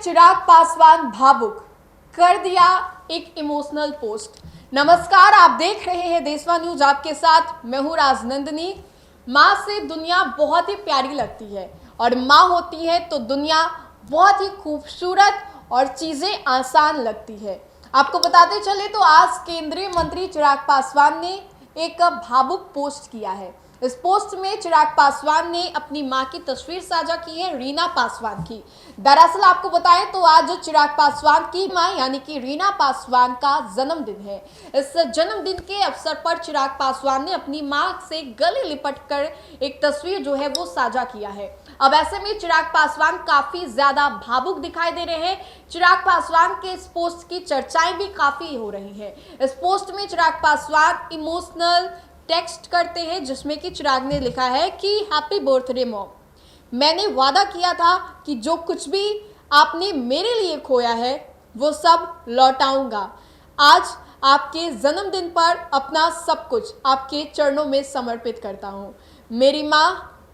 चिराग पासवान भावुक, कर दिया एक इमोशनल पोस्ट। नमस्कार, आप देख रहे हैं देशवा न्यूज, आपके साथ मैं हूं राजनंदिनी। माँ से दुनिया बहुत ही प्यारी लगती है और माँ होती है तो दुनिया बहुत ही खूबसूरत और चीजें आसान लगती है। आपको बताते चले तो आज केंद्रीय मंत्री चिराग पासवान ने एक भावुक पोस्ट किया है। इस पोस्ट में चिराग पासवान ने अपनी मां की तस्वीर साझा की है, रीना पासवान की। दरअसल आपको बताएं तो आज चिराग पासवान की मां यानी कि रीना पासवान का जन्मदिन है। इस जन्मदिन के अवसर पर चिराग पासवान ने अपनी मां से गले लिपटकर एक तस्वीर जो है वो साझा किया है। अब ऐसे में चिराग पासवान काफी ज्यादा भावुक दिखाई दे रहे हैं। चिराग पासवान के इस पोस्ट की चर्चाएं भी काफी हो रही हैं। इस पोस्ट में चिराग पासवान इमोशनल टेक्स्ट करते हैं जिसमें कि चिराग ने लिखा है कि हैप्पी बर्थडे मॉम, मैंने वादा किया था कि जो कुछ भी आपने मेरे लिए खोया है वो सब लौटाऊंगा। आज आपके जन्मदिन पर अपना सब कुछ आपके चरणों में समर्पित करता हूँ। मेरी माँ,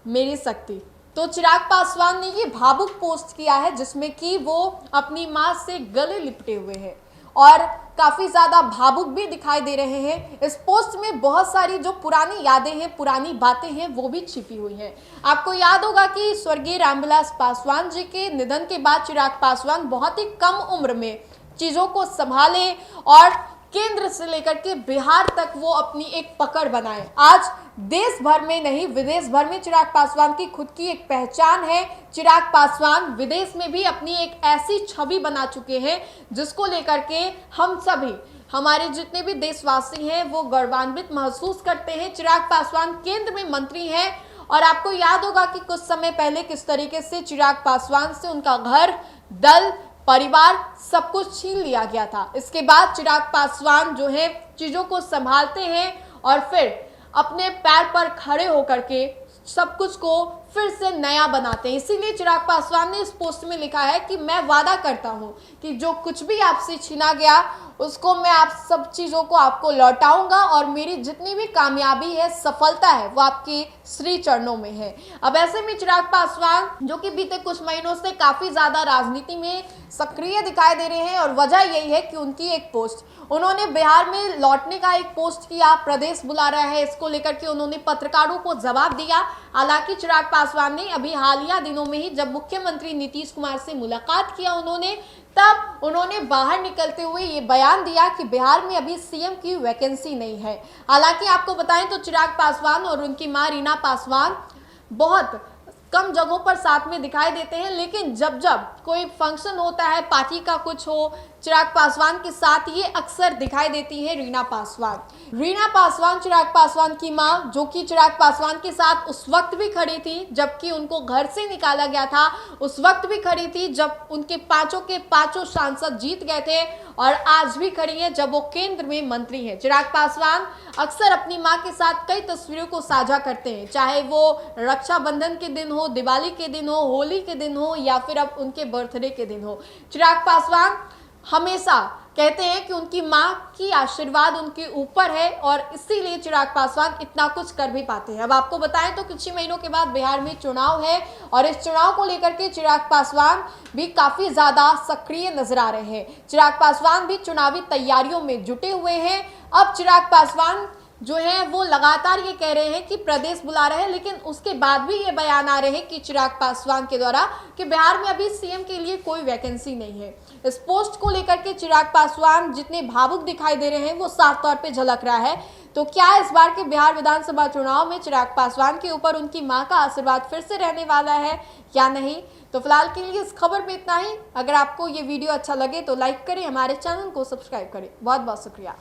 मेरी शक्ति। तो चिराग पासवान ने ये भावुक पोस्ट किया है जिसमें कि वो अपनी माँ से गले लिपटे हुए हैं और काफी ज्यादा भावुक भी दिखाई दे रहे हैं। इस पोस्ट में बहुत सारी जो पुरानी यादें हैं, पुरानी बातें हैं, वो भी छिपी हुई हैं। आपको याद होगा कि स्वर्गीय रामविलास पासवान जी के निधन के बाद चिराग पासवान बहुत ही कम उम्र में चीजों को संभाले और केंद्र से लेकर के बिहार तक वो अपनी एक पकड़ बनाए। आज देश भर में नहीं, विदेश भर में चिराग पासवान की खुद की एक पहचान है। चिराग पासवान विदेश में भी अपनी एक ऐसी छवि बना चुके हैं जिसको लेकर के हम सभी, हमारे जितने भी देशवासी हैं, वो गर्वान्वित महसूस करते हैं। चिराग पासवान केंद्र में मंत्री हैं और आपको याद होगा कि कुछ समय पहले किस तरीके से चिराग पासवान से उनका घर, दल, परिवार सब कुछ छीन लिया गया था। इसके बाद चिराग पासवान जो है चीजों को संभालते हैं और फिर अपने पैर पर खड़े होकर के सब कुछ को फिर से नया बनाते हैं। इसीलिए चिराग पासवान ने इस पोस्ट में लिखा है कि मैं वादा करता हूं कि जो कुछ भी आपसे छीना गया उसको मैं आप सब चीज़ों को आपको लौटाऊंगा और मेरी जितनी भी कामयाबी है, सफलता है, वो आपके श्री चरणों में है। अब ऐसे में चिराग पासवान जो कि बीते कुछ महीनों से काफ़ी ज़्यादा राजनीति में सक्रिय दिखाई दे रहे हैं और वजह यही है कि उनकी एक पोस्ट, उन्होंने बिहार में लौटने का एक पोस्ट किया, प्रदेश बुला रहा है, इसको लेकर के उन्होंने पत्रकारों को जवाब दिया। हालांकि चिराग पासवान ने अभी हालिया दिनों में ही जब मुख्यमंत्री नीतीश कुमार से मुलाकात किया तब उन्होंने बाहर निकलते हुए ये बयान दिया कि बिहार में अभी सीएम की वैकेंसी नहीं है। हालांकि आपको बताएं तो चिराग पासवान और उनकी मां रीना पासवान बहुत कम जगहों पर साथ में दिखाई देते हैं, लेकिन जब जब कोई फंक्शन होता है, पार्टी का कुछ हो, चिराग पासवान के साथ ये अक्सर दिखाई देती है रीना पासवान। रीना पासवान चिराग पासवान की मां, जो कि चिराग पासवान के साथ उस वक्त भी खड़ी थी जबकि उनको घर से निकाला गया था, उस वक्त भी खड़ी थी जब उनके पांचों के पांचों सांसद जीत गए थे और आज भी खड़ी है जब वो केंद्र में मंत्री हैं। चिराग पासवान अक्सर अपनी मां के साथ कई तस्वीरों को साझा करते हैं, चाहे वो रक्षाबंधन के दिन हो, दिवाली के दिन हो, होली के दिन हो या फिर अब उनके बर्थडे के दिन हो। चिराग पासवान हमेशा कहते हैं कि उनकी मां की आशीर्वाद उनके ऊपर है और इसीलिए चिराग पासवान इतना कुछ कर भी पाते हैं। अब आपको बताएं तो कुछ ही महीनों के बाद बिहार में चुनाव है और इस चुनाव को लेकर के चिराग पासवान भी काफी ज्यादा सक्रिय नजर आ रहे हैं। चिराग पासवान भी चुनावी तैयारियों में जुटे हुए हैं। अब चिराग पासवान जो है वो लगातार ये कह रहे हैं कि प्रदेश बुला रहे हैं, लेकिन उसके बाद भी ये बयान आ रहे हैं कि चिराग पासवान के द्वारा कि बिहार में अभी सीएम के लिए कोई वैकेंसी नहीं है। इस पोस्ट को लेकर के चिराग पासवान जितने भावुक दिखाई दे रहे हैं वो साफ तौर पे झलक रहा है। तो क्या इस बार के बिहार विधानसभा चुनाव में चिराग पासवान के ऊपर उनकी मां का आशीर्वाद फिर से रहने वाला है या नहीं? तो फिलहाल के लिए इस खबर पे इतना ही। अगर आपको ये वीडियो अच्छा लगे तो लाइक करें, हमारे चैनल को सब्सक्राइब करें। बहुत बहुत शुक्रिया।